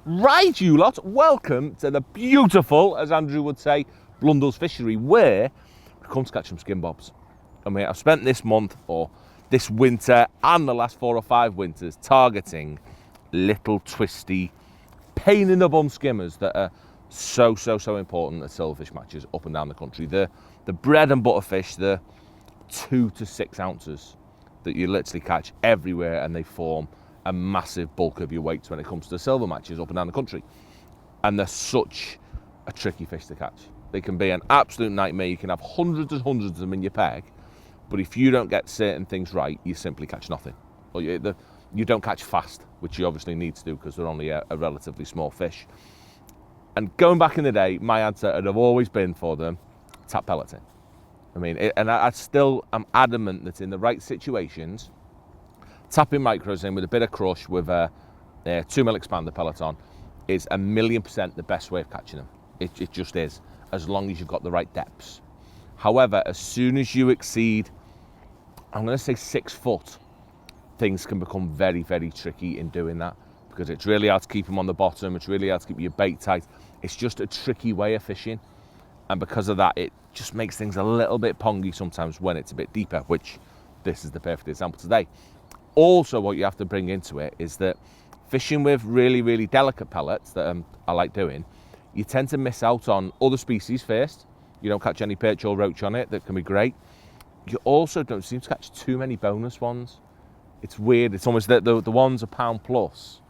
Right, you lot, welcome to the beautiful, as Andrew would say, Blundells Fishery, where we come to catch some skin bobs. I mean, I've spent this month, or this winter, and the last 4 or 5 winters, targeting little twisty, pain in the bum skimmers that are so important at silverfish matches up and down the country. The bread and butter fish, the 2 to 6 ounces that you literally catch everywhere, and they form a massive bulk of your weights when it comes to silver matches up and down the country. And they're such a tricky fish to catch. They can be an absolute nightmare. You can have hundreds and hundreds of them in your peg, but if you don't get certain things right, you simply catch nothing. Or you don't catch fast, which you obviously need to do because they're only a relatively small fish. And going back in the day, my answer would have always been for them, tap pelleting. I mean, I still am adamant that in the right situations, tapping micros in with a bit of crush with a 2mm expander pellet on is 1,000,000% the best way of catching them. It just is, as long as you've got the right depths. However, as soon as you exceed, I'm going to say 6 foot, things can become very tricky in doing that, because it's really hard to keep them on the bottom. It's really hard to keep your bait tight. It's just a tricky way of fishing. And because of that, it just makes things a little bit pongy sometimes when it's a bit deeper, which this is the perfect example today. Also, what you have to bring into it is that fishing with really delicate pellets that I like doing, you tend to miss out on other species first. You don't catch any perch or roach on it. That can be great. You also don't seem to catch too many bonus ones. It's weird. It's almost that the ones a pound plus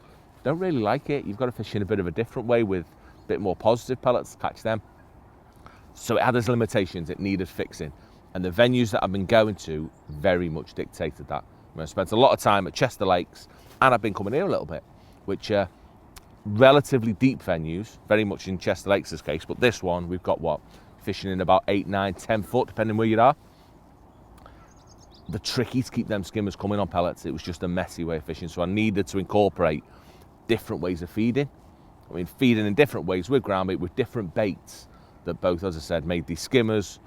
don't really like it. You've got to fish in a bit of a different way with a bit more positive pellets to catch them. So it had its limitations. It needed fixing. And the venues that I've been going to very much dictated that. I spent a lot of time at Chester Lakes, and I've been coming here a little bit, which are relatively deep venues, very much in Chester Lakes' case, but this one, we've got fishing in about 8, 9, 10 foot, depending where you are. The tricky to keep them skimmers coming on pellets, it was just a messy way of fishing, so I needed to incorporate different ways of feeding. I mean, feeding in different ways with groundbait, with different baits that both, as I said, made these skimmers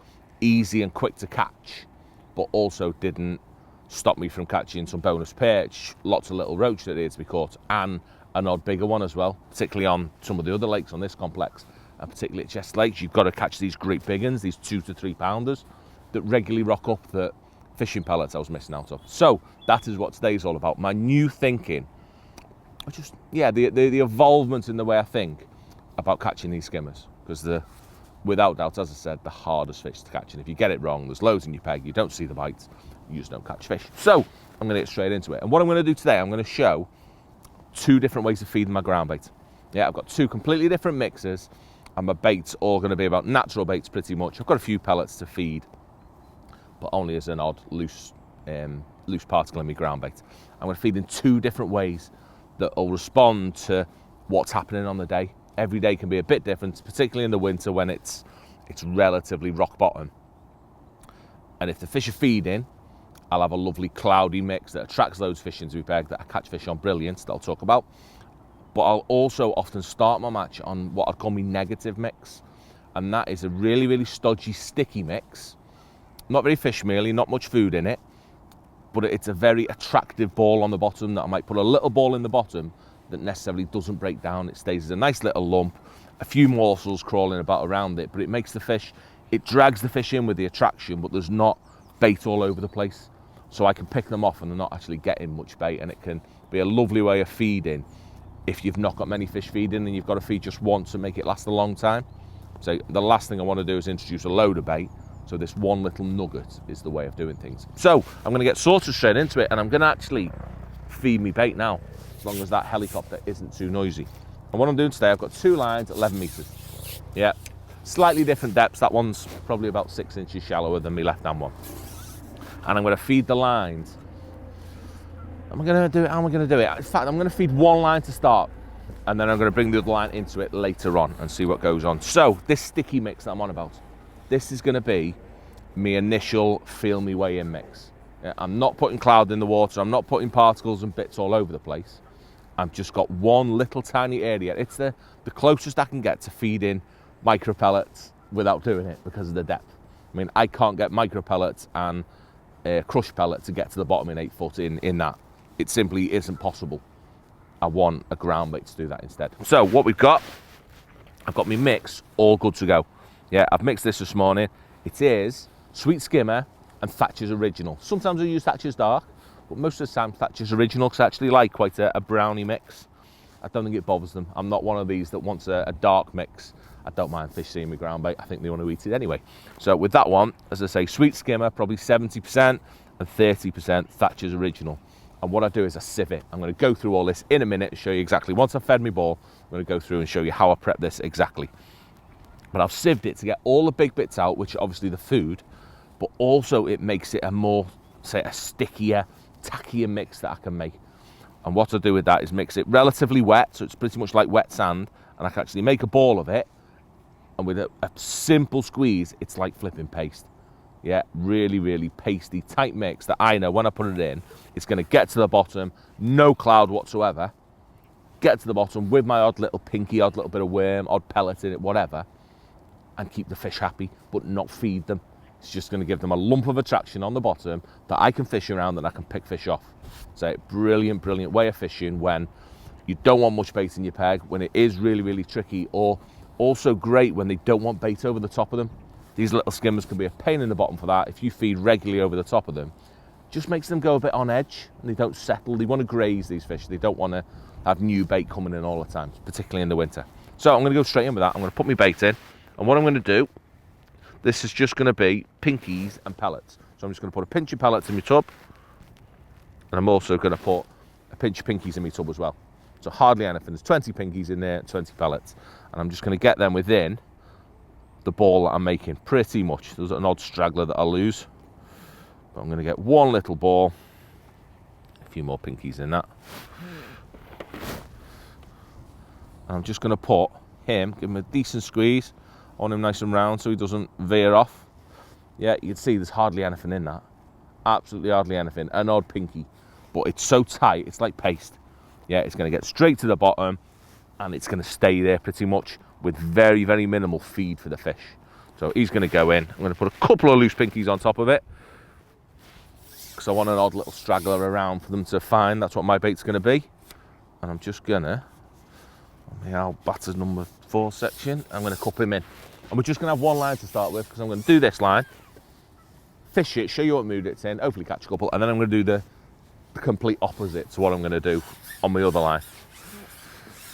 easy and quick to catch, but also didn't stop me from catching some bonus perch, lots of little roach that needed to be caught, and an odd bigger one as well, particularly on some of the other lakes on this complex, and particularly at Chester Lakes. You've got to catch these great big ones, these 2 to 3 pounders that regularly rock up that fishing pellets I was missing out of. So that is what today's all about. My new thinking, the evolvement in the way I think about catching these skimmers, because without doubt, as I said, the hardest fish to catch. And if you get it wrong, there's loads in your peg, you don't see the bites, you just don't catch fish. So I'm going to get straight into it. And what I'm going to do today, I'm going to show 2 different ways of feeding my ground bait. Yeah, I've got 2 completely different mixes, and my baits all going to be about natural baits pretty much. I've got a few pellets to feed, but only as an odd loose particle in my ground bait. I'm going to feed in 2 different ways that will respond to what's happening on the day. Every day can be a bit different, particularly in the winter when it's relatively rock bottom. And if the fish are feeding, I'll have a lovely cloudy mix that attracts loads of fish into my bag that I catch fish on brilliant, that I'll talk about. But I'll also often start my match on what I'd call my negative mix. And that is a really stodgy, sticky mix. Not very fish mealy, not much food in it, but it's a very attractive ball on the bottom that I might put a little ball in the bottom that necessarily doesn't break down. It stays as a nice little lump, a few morsels crawling about around it, but it makes the fish, it drags the fish in with the attraction, but there's not bait all over the place. So I can pick them off and they're not actually getting much bait, and it can be a lovely way of feeding if you've not got many fish feeding and you've got to feed just once and make it last a long time. So the last thing I want to do is introduce a load of bait. So this one little nugget is the way of doing things. So I'm going to get sorted straight into it, and I'm going to actually feed me bait now, as long as that helicopter isn't too noisy. And what I'm doing today, I've got 2 lines at 11 metres. Yeah, slightly different depths. That one's probably about 6 inches shallower than my left-hand one. And I'm going to feed the lines. How am I going to do it? In fact, I'm going to feed 1 line to start, and then I'm going to bring the other line into it later on and see what goes on. So this sticky mix that I'm on about, this is going to be my initial feel me way in mix. Yeah, I'm not putting cloud in the water. I'm not putting particles and bits all over the place. I've just got one little tiny area. It's the closest I can get to feeding micro pellets without doing it because of the depth. I mean, I can't get micro pellets and crush pellet to get to the bottom in 8 foot in that. It simply isn't possible. I want a ground bait to do that instead. So what we've got, I've got my mix all good to go. Yeah, I've mixed this morning. It is Sweet Skimmer and Thatcher's Original. Sometimes I use Thatcher's Dark, but most of the time Thatcher's Original, because I actually like quite a brownie mix. I don't think it bothers them. I'm not one of these that wants a dark mix. I don't mind fish seeing my ground bait. I think they want to eat it anyway. So with that one, as I say, Sweet Skimmer, probably 70% and 30% Thatcher's Original. And what I do is I sieve it. I'm going to go through all this in a minute and show you exactly. Once I've fed my ball, I'm going to go through and show you how I prep this exactly. But I've sieved it to get all the big bits out, which are obviously the food, but also it makes it a more, say, a stickier, tackier mix that I can make. And what I do with that is mix it relatively wet, so it's pretty much like wet sand, and I can actually make a ball of it, and with a simple squeeze, it's like flipping paste. Yeah, really, really pasty, tight mix that I know when I put it in, it's going to get to the bottom, no cloud whatsoever, get to the bottom with my odd little pinky, odd little bit of worm, odd pellet in it, whatever, and keep the fish happy, but not feed them. It's just going to give them a lump of attraction on the bottom that I can fish around and I can pick fish off. So brilliant, brilliant way of fishing when you don't want much bait in your peg, when it is really, really tricky, or also great when they don't want bait over the top of them. These little skimmers can be a pain in the bottom for that. If you feed regularly over the top of them, it just makes them go a bit on edge and they don't settle. They want to graze these fish. They don't want to have new bait coming in all the time, particularly in the winter. So I'm going to go straight in with that. I'm going to put my bait in, and what I'm going to do, this is just going to be pinkies and pellets. So I'm just going to put a pinch of pellets in my tub, and I'm also going to put a pinch of pinkies in my tub as well. So hardly anything. There's 20 pinkies in there, 20 pellets, and I'm just going to get them within the ball that I'm making, pretty much. There's an odd straggler that I'll lose, but I'm going to get one little ball, a few more pinkies in that, and I'm just going to put him, give him a decent squeeze on him nice and round so he doesn't veer off. Yeah, you can see there's hardly anything in that, absolutely hardly anything. An odd pinky, but it's so tight, it's like paste. Yeah, it's going to get straight to the bottom and it's going to stay there pretty much with very, very minimal feed for the fish. So he's going to go in. I'm going to put a couple of loose pinkies on top of it because I want an odd little straggler around for them to find. That's what my bait's going to be. And I'm just going to, on the old batters number 4 section, I'm going to cup him in. And we're just going to have one line to start with because I'm going to do this line, fish it, show you what mood it's in, hopefully catch a couple, and then I'm going to do the complete opposite to what I'm going to do on my other line.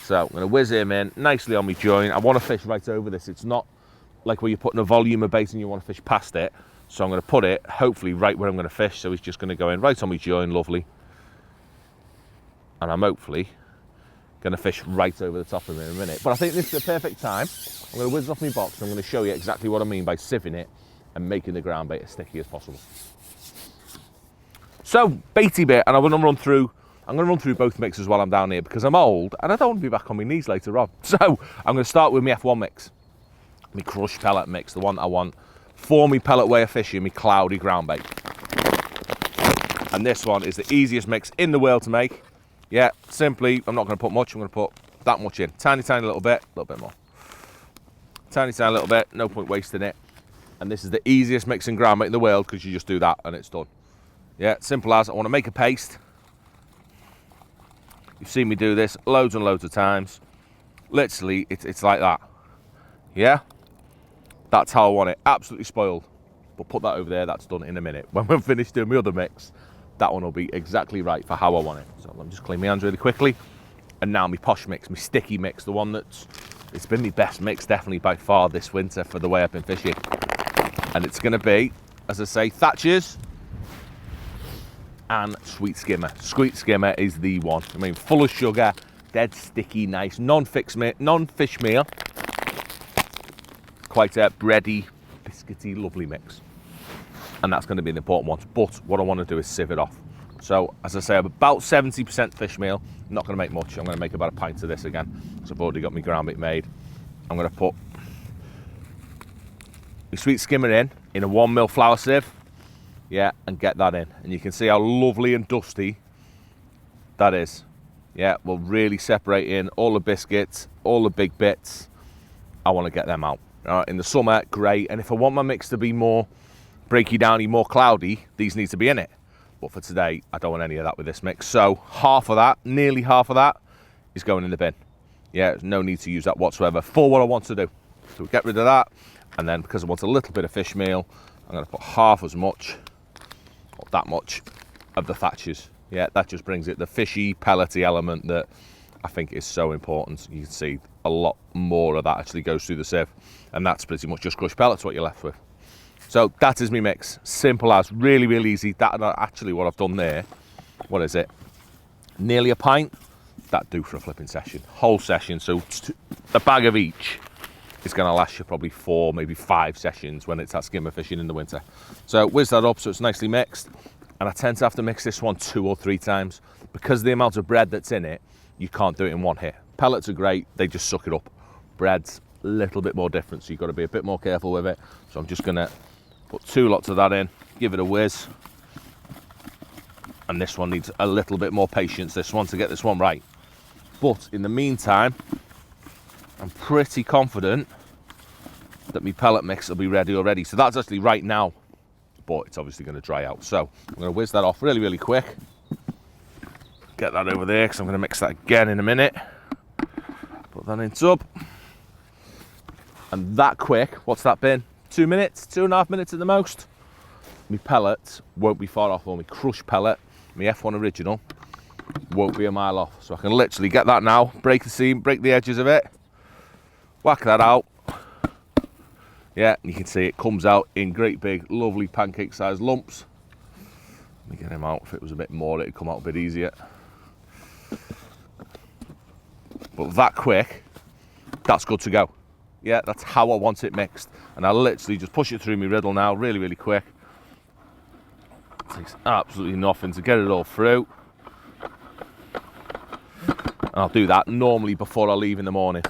So I'm going to whiz him in nicely on my join. I want to fish right over this. It's not like where you're putting a volume of bait and you want to fish past it. So I'm going to put it hopefully right where I'm going to fish. So he's just going to go in right on my join, lovely. And I'm hopefully going to fish right over the top of him in a minute. But I think this is the perfect time. I'm going to whiz off my box and I'm going to show you exactly what I mean by sieving it and making the ground bait as sticky as possible. So baity bit, and I'm going to run through both mixes while I'm down here because I'm old and I don't want to be back on my knees later on. So I'm going to start with my F1 mix, my crushed pellet mix, the one I want for me pellet way of fishing, my cloudy ground bait. And this one is the easiest mix in the world to make. Yeah, simply, I'm not going to put much, I'm going to put that much in. Tiny, tiny little bit more. Tiny, tiny little bit, no point wasting it. And this is the easiest mixing ground bait in the world because you just do that and it's done. Yeah, simple as. I want to make a paste. You've seen me do this loads and loads of times. Literally, it's like that. Yeah? That's how I want it. Absolutely spoiled. But put that over there, that's done in a minute. When we're finished doing my other mix, that one will be exactly right for how I want it. So let me just clean my hands really quickly. And now my posh mix, my sticky mix, the one it's been my best mix definitely by far this winter for the way I've been fishing. And it's going to be, as I say, Thatcher's and Sweet Skimmer. Sweet Skimmer is the one. I mean, full of sugar, dead sticky, nice, non-fish meal. Quite a bready, biscuity, lovely mix. And that's going to be the important one. But what I want to do is sieve it off. So, as I say, I'm about 70% fish meal. I'm not going to make much. I'm going to make about a pint of this again. So I've already got my ground bait made. I'm going to put my Sweet Skimmer in a 1mm flour sieve. Yeah, and get that in. And you can see how lovely and dusty that is. Yeah, we'll really separate in all the biscuits, all the big bits. I want to get them out. In the summer, great. And if I want my mix to be more breaky downy, more cloudy, these need to be in it. But for today, I don't want any of that with this mix. So half of that, nearly half of that, is going in the bin. Yeah, there's no need to use that whatsoever for what I want to do. So we get rid of that, and then because I want a little bit of fish meal, I'm going to put half as much, or that much, of the thatches. Yeah, that just brings it the fishy, pellety element that I think is so important. You can see a lot more of that actually goes through the sieve, and that's pretty much just crushed pellets what you're left with. So that is my mix. Simple as, really, really easy. That actually what I've done there, what is it? Nearly a pint. That do for a flipping session, whole session. So a bag of each is going to last you probably 4, maybe 5 sessions when it's that skimmer fishing in the winter. So whiz that up so it's nicely mixed, and I tend to have to mix this one 2 or 3 times because of the amount of bread that's in it. You can't do it in one hit. Pellets are great, they just suck it up. Bread's a little bit more different, so you've got to be a bit more careful with it. So I'm just going to put 2 lots of that in, give it a whiz. And this one needs a little bit more patience, this one, to get this one right. But in the meantime, I'm pretty confident that my pellet mix will be ready already. So that's actually right now, but it's obviously going to dry out. So I'm going to whiz that off really, really quick. Get that over there because I'm going to mix that again in a minute. Put that in tub. And that quick, what's that been? 2 minutes, 2.5 minutes at the most. My pellet won't be far off, or my crushed pellet, my F1 original, won't be a mile off. So I can literally get that now, break the seam, break the edges of it, whack that out. Yeah, and you can see it comes out in great big, lovely pancake sized lumps. Let me get him out. If it was a bit more, it'd come out a bit easier. But that quick, that's good to go. Yeah, that's how I want it mixed. And I literally just push it through my riddle now, really, really quick. It takes absolutely nothing to get it all through. And I'll do that normally before I leave in the morning.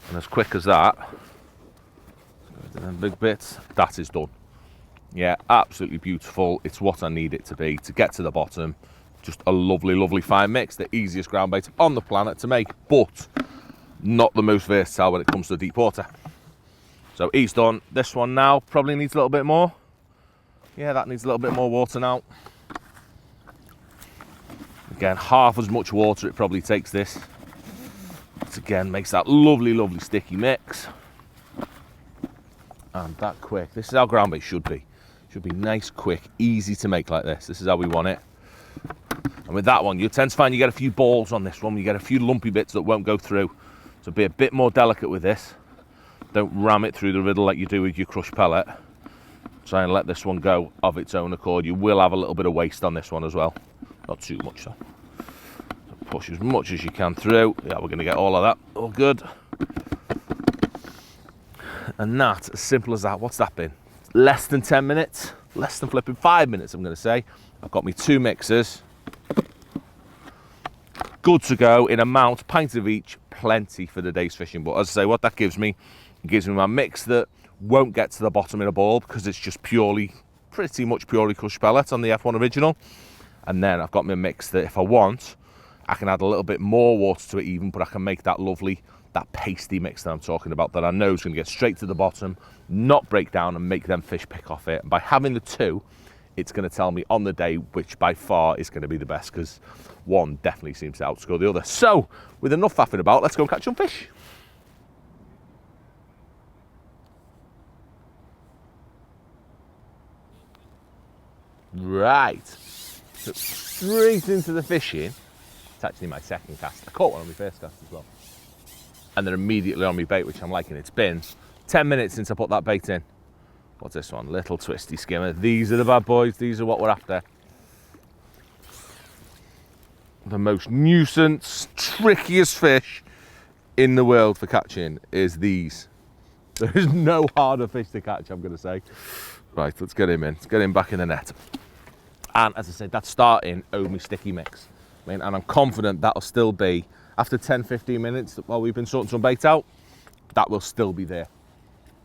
And as quick as that, them big bits, that is done. Yeah, absolutely beautiful. It's what I need it to be to get to the bottom. Just a lovely, lovely fine mix. The easiest ground bait on the planet to make, but not the most versatile when it comes to deep water. So he's done. This one now probably needs a little bit more. Yeah, that needs a little bit more water now. Again, half as much water it probably takes this. Which again makes that lovely, lovely sticky mix. And that quick. This is how ground bait should be. Should be nice, quick, easy to make like this. This is how we want it. And with that one, you tend to find you get a few balls on this one. You get a few lumpy bits that won't go through. So be a bit more delicate with this. Don't ram it through the riddle like you do with your crushed pellet. Try and let this one go of its own accord. You will have a little bit of waste on this one as well. Not too much though. So push as much as you can through. Yeah, we're going to get all of that. All good. And that, as simple as that. What's that been? Less than 10 minutes. Less than flipping 5 minutes, I'm going to say. I've got my 2 mixers. Good to go in amount, pints of each, plenty for the day's fishing. But as I say, what that gives me, it gives me my mix that won't get to the bottom in a ball because it's just purely, pretty much purely crushed pellet on the F1 original. And then I've got my mix that if I want, I can add a little bit more water to it even, but I can make that lovely, that pasty mix that I'm talking about that I know is going to get straight to the bottom, not break down and make them fish pick off it. And by having the 2, it's going to tell me on the day which by far is going to be the best because one definitely seems to outscore the other. So, with enough faffing about, let's go and catch some fish. Right, so straight into the fishing. It's actually my second cast. I caught one on my first cast as well. And they're immediately on my bait, which I'm liking. It's been 10 minutes since I put that bait in. What's this one? Little twisty skimmer. These are the bad boys. These are what we're after. The most nuisance, trickiest fish in the world for catching is these. There is no harder fish to catch, I'm going to say. Right, let's get him in. Let's get him back in the net. And as I said, that's starting over my sticky mix. I mean, and I'm confident that'll still be, after 10-15 minutes while we've been sorting some bait out, that will still be there.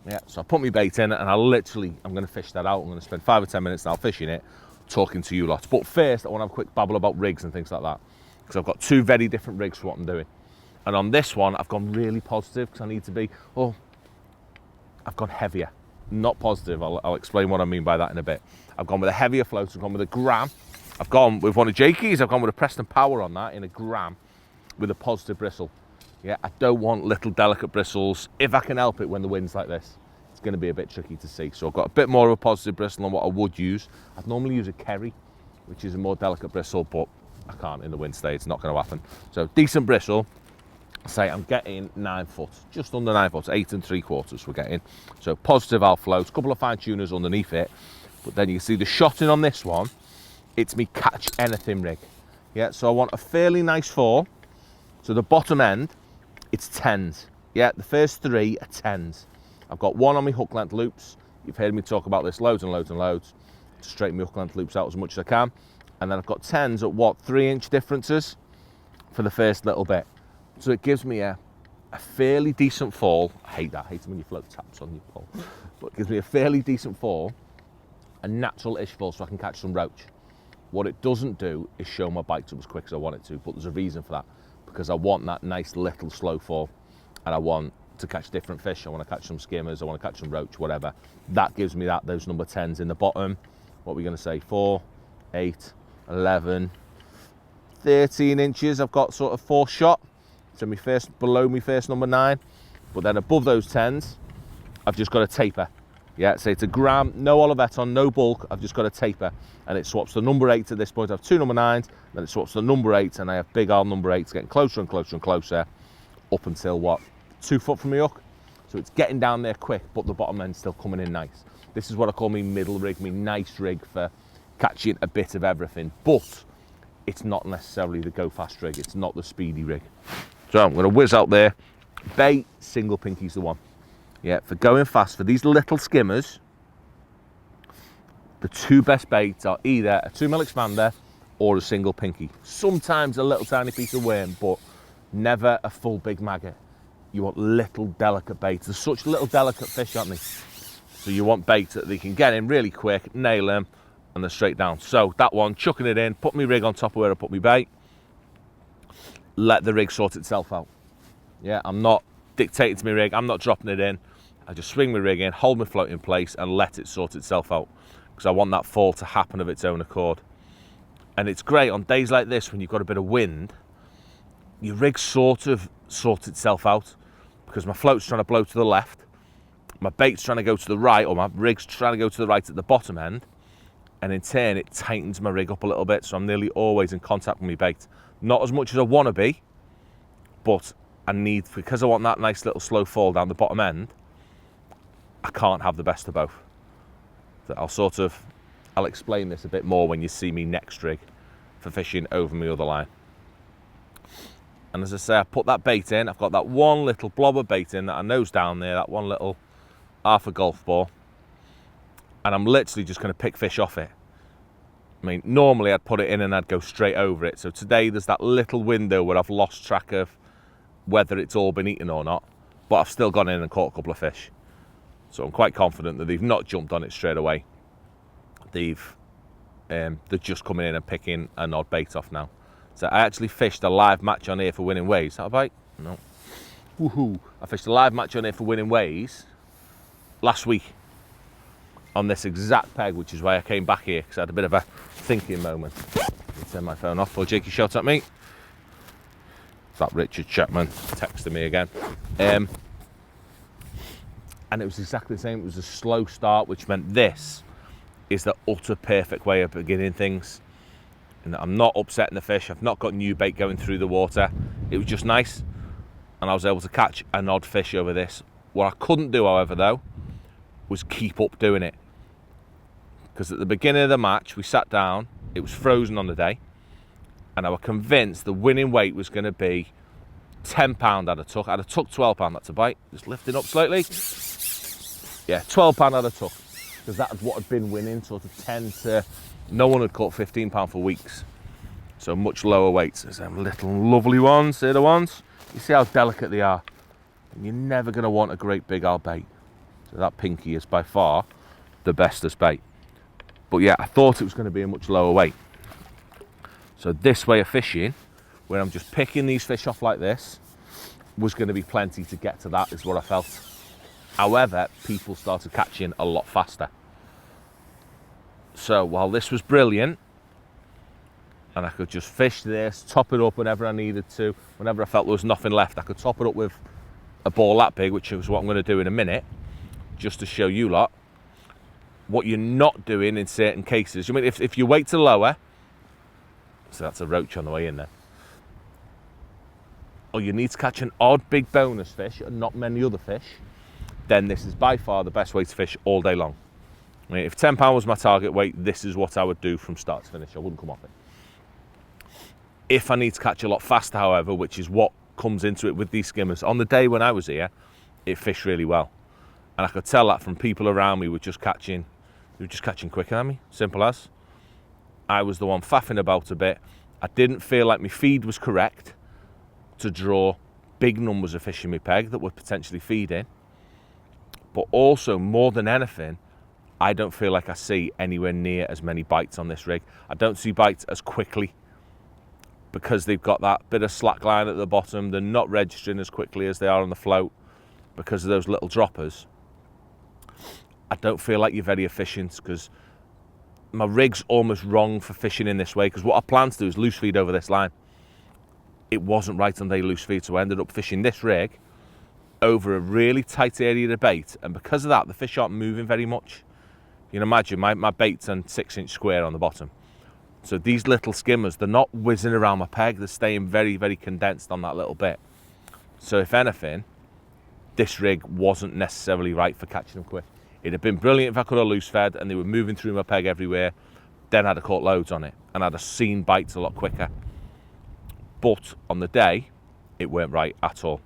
Yeah, so I put my bait in and I'm going to fish that out. I'm going to spend 5 or 10 minutes now fishing it, talking to you lots. But first, I want to have a quick babble about rigs and things like that. Because I've got 2 very different rigs for what I'm doing. And on this one, I've gone really positive because I need to be, I've gone heavier. Not positive, I'll explain what I mean by that in a bit. I've gone with a heavier float, I've gone with a gram. I've gone with one of Jakey's, I've gone with a Preston Power on that in a gram. with a positive bristle. Yeah, I don't want little delicate bristles. If I can help it when the wind's like this, it's going to be a bit tricky to see. So I've got a bit more of a positive bristle than what I would use. I'd normally use a Kerry, which is a more delicate bristle, but I can't in the wind stay. It's not going to happen. So decent bristle. Say I'm getting 9 foot, just under 9 foot, 8 3/4 we're getting. So positive out floats, a couple of fine tuners underneath it. But then you can see the shotting on this one, it's me catch anything rig. Yeah, so I want a fairly nice fall. So the bottom end, it's 10s. Yeah, the first 3 are 10s. I've got one on my hook length loops. You've heard me talk about this loads and loads and loads. To straighten my hook length loops out as much as I can. And then I've got 10s at what, 3-inch differences for the first little bit. So it gives me a fairly decent fall. I hate that. I hate it when your float taps on your pole. But it gives me a fairly decent fall, a natural-ish fall, so I can catch some roach. What it doesn't do is show my bite up as quick as I want it to, but there's a reason for that, because I want that nice little slow fall, and I want to catch different fish. I want to catch some skimmers, I want to catch some roach, whatever. That gives me those number 10s in the bottom. What are we going to say? 4, 8, 11, 13 inches. I've got sort of 4 shot. So below my first number 9, but then above those 10s, I've just got a taper. Yeah, so it's a gram, no Olivet on, no bulk. I've just got a taper, and it swaps the number 8 at this point. I have 2 number 9s, then it swaps the number 8, and I have big old number 8s getting closer and closer and closer, up until what, 2 foot from my hook. So it's getting down there quick, but the bottom end's still coming in nice. This is what I call me middle rig, me nice rig for catching a bit of everything, but it's not necessarily the go fast rig. It's not the speedy rig. So I'm going to whiz out there. Bait, single pinky's the one. Yeah, for going fast, for these little skimmers, the 2 best baits are either a 2mm expander or a single pinky. Sometimes a little tiny piece of worm, but never a full big maggot. You want little delicate baits. There's such little delicate fish, aren't they? So you want baits that they can get in really quick, nail them, and they're straight down. So that one, chucking it in, put my rig on top of where I put my bait. Let the rig sort itself out. Yeah, I'm not dictating to my rig, I'm not dropping it in. I just swing my rig in, hold my float in place, and let it sort itself out, because I want that fall to happen of its own accord. And it's great on days like this when you've got a bit of wind, your rig sort of sorts itself out, because my float's trying to blow to the left, my bait's trying to go to the right, or my rig's trying to go to the right at the bottom end, and in turn it tightens my rig up a little bit, so I'm nearly always in contact with my bait. Not as much as I want to be, but I need, because I want that nice little slow fall down the bottom end, I can't have the best of both. So I'll explain this a bit more when you see me next rig for fishing over my other line. And as I say, I put that bait in, I've got that one little blob of bait in that I know's down there, that one little half a golf ball, and I'm literally just going to pick fish off it. I mean, normally I'd put it in and I'd go straight over it. So today there's that little window where I've lost track of whether it's all been eaten or not, but I've still gone in and caught a couple of fish. So I'm quite confident that they've not jumped on it straight away. They're just coming in and picking an odd bait off now. So I actually fished a live match on here for winning ways. Is that a bite? No. Woohoo! I fished a live match on here for winning ways last week on this exact peg, which is why I came back here, because I had a bit of a thinking moment. Let me turn my phone off before Jakey shouts at me. It's that Richard Chapman texting me again. And it was exactly the same. It was a slow start, which meant this is the utter perfect way of beginning things. And I'm not upsetting the fish. I've not got new bait going through the water. It was just nice. And I was able to catch an odd fish over this. What I couldn't do, however, though, was keep up doing it. Because at the beginning of the match, we sat down, it was frozen on the day, and I was convinced the winning weight was going to be £10 I'd have took. I'd have took £12, that's a bite, just lifting up slightly. Yeah, £12 I'd have took, because that was what had been winning, sort of 10 to, no one had caught £15 for weeks. So much lower weights. There's them little lovely ones, they're the ones. You see how delicate they are. And you're never going to want a great big old bait. So that pinky is by far the bestest bait. But yeah, I thought it was going to be a much lower weight. So this way of fishing, where I'm just picking these fish off like this, was going to be plenty to get to that, is what I felt. However, people started catching a lot faster. So while this was brilliant, and I could just fish this, top it up whenever I needed to. Whenever I felt there was nothing left, I could top it up with a ball that big, which is what I'm going to do in a minute, just to show you lot what you're not doing in certain cases. I mean, if you wait to lower, so that's a roach on the way in there, or you need to catch an odd big bonus fish and not many other fish, then this is by far the best way to fish all day long. I mean, if 10 pound was my target weight, this is what I would do from start to finish. I wouldn't come off it. If I need to catch a lot faster, however, which is what comes into it with these skimmers, on the day when I was here, it fished really well. And I could tell that from people around me were just catching quicker than me, simple as. I was the one faffing about a bit. I didn't feel like my feed was correct to draw big numbers of fish in my peg that would potentially feed in. But also, more than anything, I don't feel like I see anywhere near as many bites on this rig. I don't see bites as quickly because they've got that bit of slack line at the bottom. They're not registering as quickly as they are on the float because of those little droppers. I don't feel like you're very efficient because my rig's almost wrong for fishing in this way, because what I planned to do is loose feed over this line. It wasn't right on day loose feed, so I ended up fishing this rig over a really tight area of bait, and because of that, the fish aren't moving very much. You can imagine my bait's on 6-inch square on the bottom. So these little skimmers, they're not whizzing around my peg, they're staying very, very condensed on that little bit. So if anything, this rig wasn't necessarily right for catching them quick. It'd have been brilliant if I could have loose fed and they were moving through my peg everywhere. Then I'd have caught loads on it and I'd have seen bites a lot quicker. But on the day, it weren't right at all.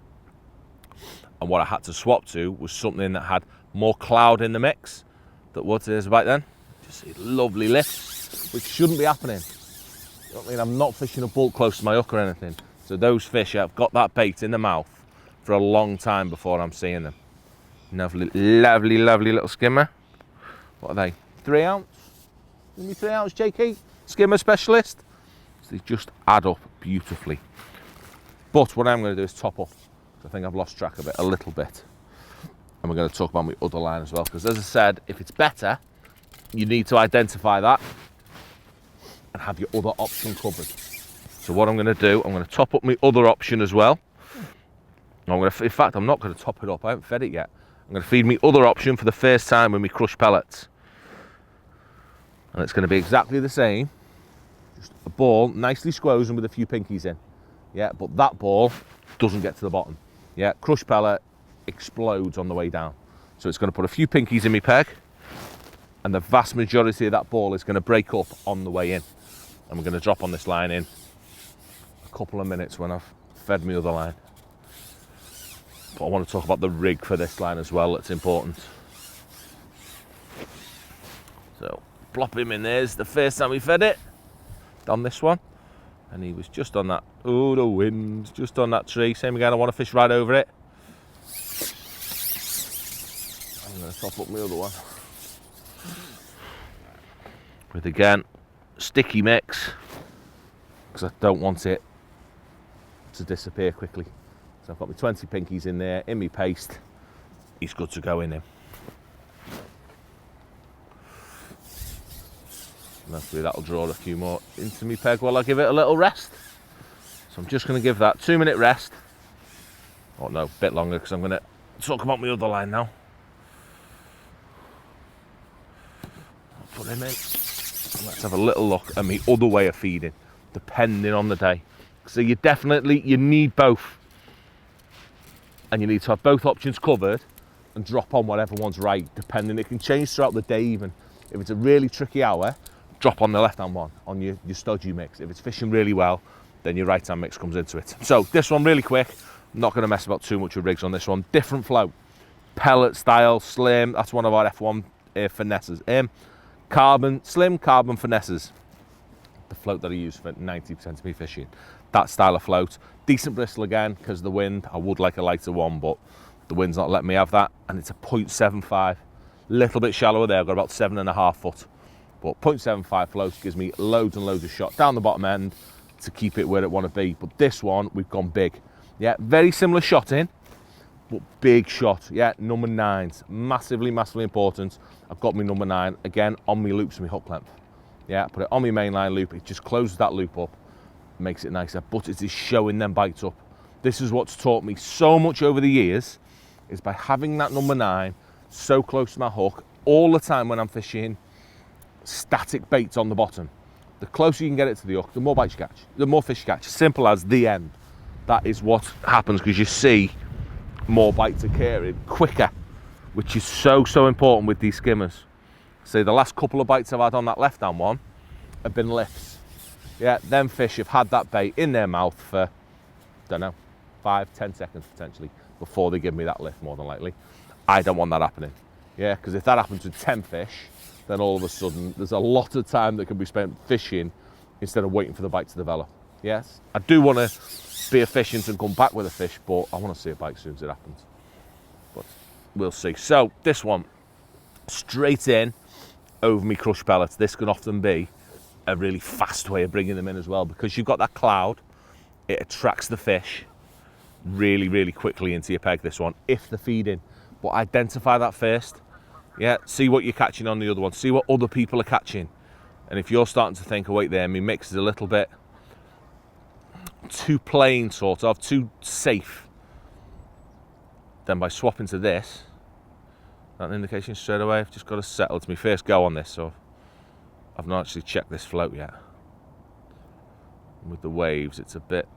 And what I had to swap to was something that had more cloud in the mix. That what it is about then. Just see lovely lift, which shouldn't be happening. You know what I mean? I'm not fishing a bulk close to my hook or anything. So those fish have got that bait in the mouth for a long time before I'm seeing them. Lovely, lovely, lovely little skimmer. What are they? 3 ounce? Give me 3 ounce, JK. Skimmer specialist. So they just add up beautifully. But what I'm going to do is top up. I think I've lost track of it a little bit. And we're going to talk about my other line as well. Because as I said, if it's better, you need to identify that and have your other option covered. So what I'm going to do, I'm going to top up my other option as well. In fact, I'm not going to top it up. I haven't fed it yet. I'm going to feed me other option for the first time with my crushed pellets. And it's going to be exactly the same. Just a ball, nicely squozen with a few pinkies in. Yeah, but that ball doesn't get to the bottom. Yeah, crushed pellet explodes on the way down. So it's going to put a few pinkies in my peg. And the vast majority of that ball is going to break up on the way in. And we're going to drop on this line in a couple of minutes when I've fed my other line. But I want to talk about the rig for this line as well, that's important. So, plop him in there. It's the first time we fed it. On this one. And he was just on that, oh, the wind, just on that tree. Same again, I want to fish right over it. I'm going to top up my other one. With, again, sticky mix. Because I don't want it to disappear quickly. So I've got my 20 pinkies in there, in my paste. He's good to go in him. And hopefully that'll draw a few more into my peg while I give it a little rest. So I'm just going to give that 2-minute rest. Oh no, a bit longer because I'm going to talk about my other line now. I'll put him in. And let's have a little look at my other way of feeding, depending on the day. So you need both. And you need to have both options covered and drop on whatever one's right, depending. It can change throughout the day even. If it's a really tricky hour, drop on the left-hand one, on your stodgy mix. If it's fishing really well, then your right-hand mix comes into it. So this one really quick. I'm not going to mess about too much with rigs on this one. Different float. Pellet style, slim. That's one of our F1 finesses. Slim carbon finesses. The float that I use for 90% of me fishing. That style of float. Decent bristle again, because of the wind. I would like a lighter one, but the wind's not letting me have that. And it's a 0.75. Little bit shallower there. I've got about 7.5 foot. But 0.75 float gives me loads and loads of shot down the bottom end to keep it where it want to be. But this one, we've gone big. Yeah, very similar shot in, but big shot. Yeah, number 9s. Massively, massively important. I've got my number 9, again, on my loops and my hook length. Yeah, put it on my mainline loop. It just closes that loop up, makes it nicer, but it is showing them bites up. This is what's taught me so much over the years, is by having that number 9 so close to my hook all the time when I'm fishing static baits on the bottom. The closer you can get it to the hook, the more bites you catch, the more fish you catch. Simple as the end. That is what happens, because you see more bites occurring quicker, which is so important with these skimmers. See, the last couple of bites I've had on that left-hand one have been lifts. Yeah, them fish have had that bait in their mouth for, don't know, 5-10 seconds potentially before they give me that lift, more than likely. I don't want that happening. Yeah, because if that happens with 10 fish, then all of a sudden there's a lot of time that can be spent fishing instead of waiting for the bite to develop. Yes, I do want to be efficient and come back with a fish, but I want to see a bite as soon as it happens. But we'll see. So this one, straight in over me crush pellets. This can often be a really fast way of bringing them in as well, because you've got that cloud. It attracts the fish really quickly into your peg, this one, if they're feeding. But identify that first. Yeah, see what you're catching on the other one. See what other people are catching. And if you're starting to think, oh wait there, my mix is a little bit too plain, sort of, too safe, then by swapping to this, that indication straight away. I've just got to settle. It's my first go on this, so I've not actually checked this float yet. And with the waves, it's a bit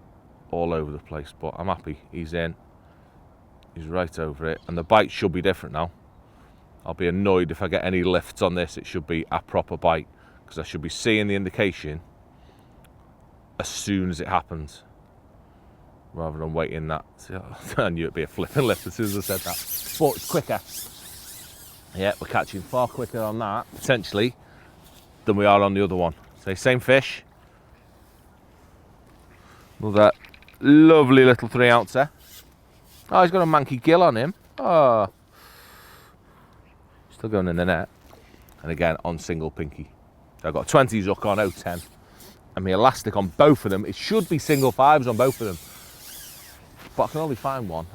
all over the place, but I'm happy. He's in. He's right over it, and the bite should be different now. I'll be annoyed if I get any lifts on this. It should be a proper bite, because I should be seeing the indication as soon as it happens, rather than waiting that. See, I knew it'd be a flipping lift as soon as I said that. But it's quicker. Yeah, we're catching far quicker on that, potentially, than we are on the other one. So same fish. Another lovely little 3-ouncer. Oh, he's got a manky gill on him. Oh. Still going in the net. And again, on single pinky. So I've got a 20s hook on 010. And my elastic on both of them. It should be single 5s on both of them. But I can only find one.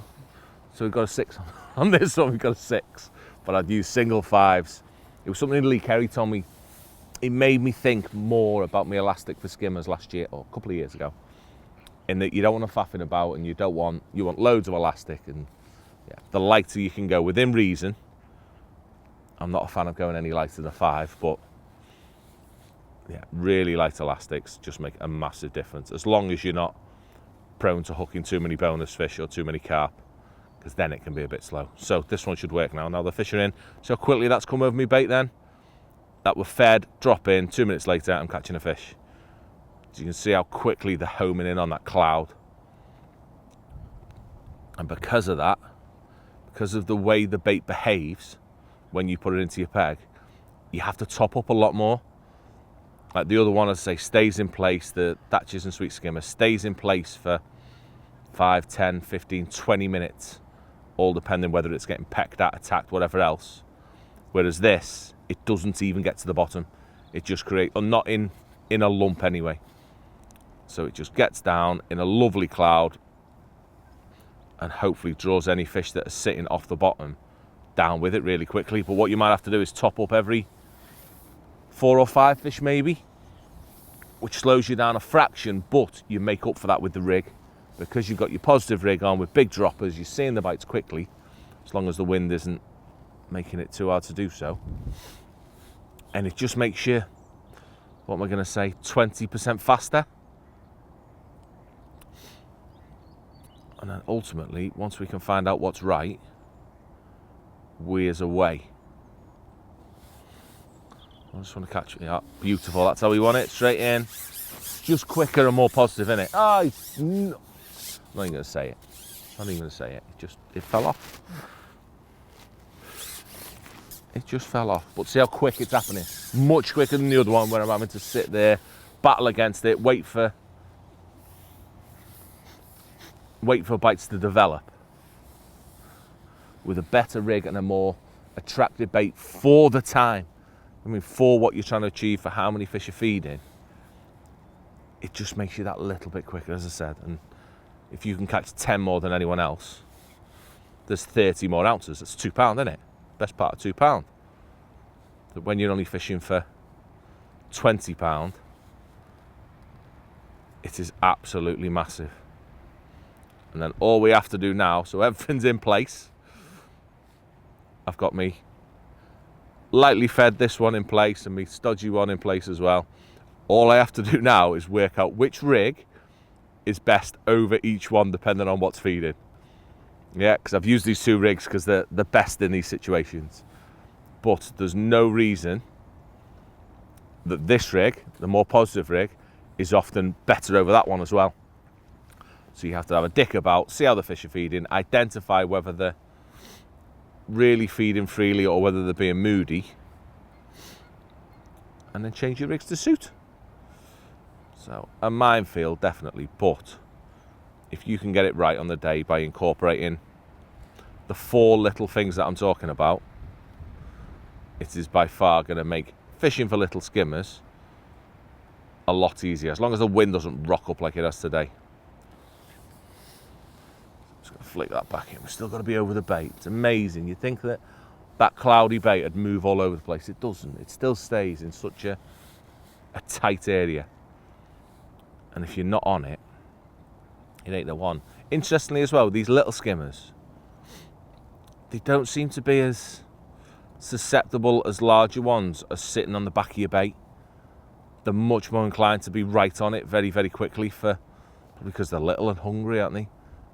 So we've got a 6 on this one. We've got a 6. But I'd use single 5s. It was something Lee Kerry told me. It made me think more about my elastic for skimmers last year, or a couple of years ago. In that you don't want to faffing about, and you want loads of elastic, and yeah, the lighter you can go within reason. I'm not a fan of going any lighter than a 5, but yeah, really light elastics just make a massive difference, as long as you're not prone to hooking too many bonus fish or too many carp, because then it can be a bit slow. So this one should work now. Now the fish are in. So quickly that's come over me bait then. That were fed, drop in, 2 minutes later I'm catching a fish. So you can see how quickly they're homing in on that cloud. And because of that, because of the way the bait behaves when you put it into your peg, you have to top up a lot more. Like the other one, as I say, stays in place. The Thatchers and Sweet Skimmer stays in place for 5, 10, 15, 20 minutes, all depending whether it's getting pecked at, attacked, whatever else. Whereas this, it doesn't even get to the bottom. It just creates, or not in a lump anyway. So it just gets down in a lovely cloud and hopefully draws any fish that are sitting off the bottom down with it really quickly. But what you might have to do is top up every 4 or 5 fish maybe, which slows you down a fraction, but you make up for that with the rig. Because you've got your positive rig on with big droppers, you're seeing the bites quickly, as long as the wind isn't making it too hard to do so. And it just makes you, what am I going to say, 20% faster. And then ultimately, once we can find out what's right, we's away. I just want to catch it. Yeah, beautiful. That's how we want it. Straight in. Just quicker and more positive, innit? Oh, I'm not even going to say it. Not even going to say it. It fell off. It just fell off. But see how quick it's happening. Much quicker than the other one, where I'm having to sit there, battle against it, wait for bites to develop. With a better rig and a more attractive bait for the time. I mean, for what you're trying to achieve, for how many fish you're feeding, it just makes you that little bit quicker, as I said. And if you can catch 10 more than anyone else, there's 30 more ounces. That's £2, isn't it? Best part of £2. But when you're only fishing for £20, it is absolutely massive. And then all we have to do now, so everything's in place. I've got me lightly fed this one in place and me stodgy one in place as well. All I have to do now is work out which rig is best over each one depending on what's feeding. Yeah, because I've used these two rigs because they're the best in these situations. But there's no reason that this rig, the more positive rig, is often better over that one as well. So you have to have a dick about, see how the fish are feeding, identify whether they're really feeding freely or whether they're being moody, and then change your rigs to suit. So a minefield definitely, but if you can get it right on the day by incorporating the 4 little things that I'm talking about, it is by far going to make fishing for little skimmers a lot easier, as long as the wind doesn't rock up like it has today. Just going to flick that back in. We've still got to be over the bait. It's amazing. You'd think that that cloudy bait would move all over the place. It doesn't. It still stays in such a tight area. And if you're not on it, it ain't the one. Interestingly as well, these little skimmers, they don't seem to be as susceptible as larger ones as sitting on the back of your bait. They're much more inclined to be right on it very, very quickly, probably because they're little and hungry, aren't they?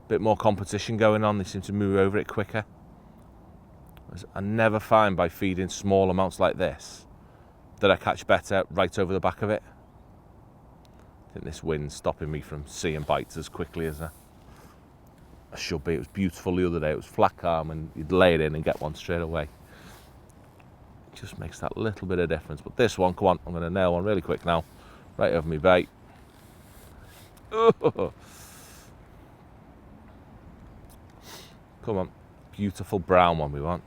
Bit more competition going on, they seem to move over it quicker. I never find by feeding small amounts like this that I catch better right over the back of it. I think this wind's stopping me from seeing bites as quickly as I should be. It was beautiful the other day, it was flat calm and you'd lay it in and get one straight away. It just makes that little bit of difference. But this one, come on, I'm going to nail one really quick now, right over my bait. Oh. Come on, beautiful brown one we want.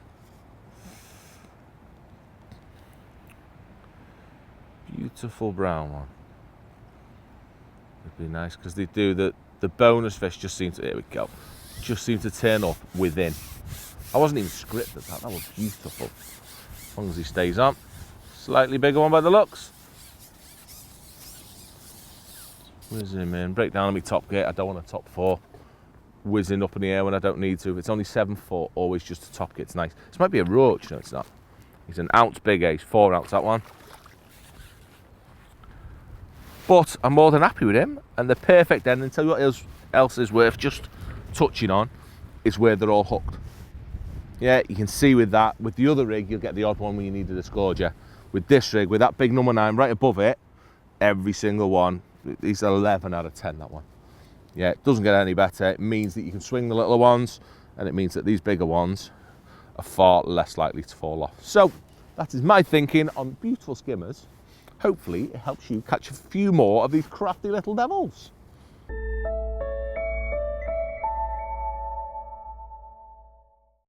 Beautiful brown one. It'd be nice because they do the bonus fish just seem to, here we go, just seem to turn up within. I wasn't even scripted that was beautiful. As long as he stays on. Slightly bigger one by the looks. Whiz him in, break down on my top gate. I don't want a top 4 whizzing up in the air when I don't need to. If it's only 7 foot, always just a top gate's nice. This might be a roach, no it's not. He's an ounce big ace, 4 ounce that one. But I'm more than happy with him, and the perfect end, and tell you what else is worth just touching on, is where they're all hooked. Yeah, you can see with that, with the other rig, you'll get the odd one when you needed a scourger. With this rig, with that big number 9 right above it, every single one, he's 11 out of 10, that one. Yeah, it doesn't get any better. It means that you can swing the little ones, and it means that these bigger ones are far less likely to fall off. So, that is my thinking on beautiful skimmers. Hopefully, it helps you catch a few more of these crafty little devils.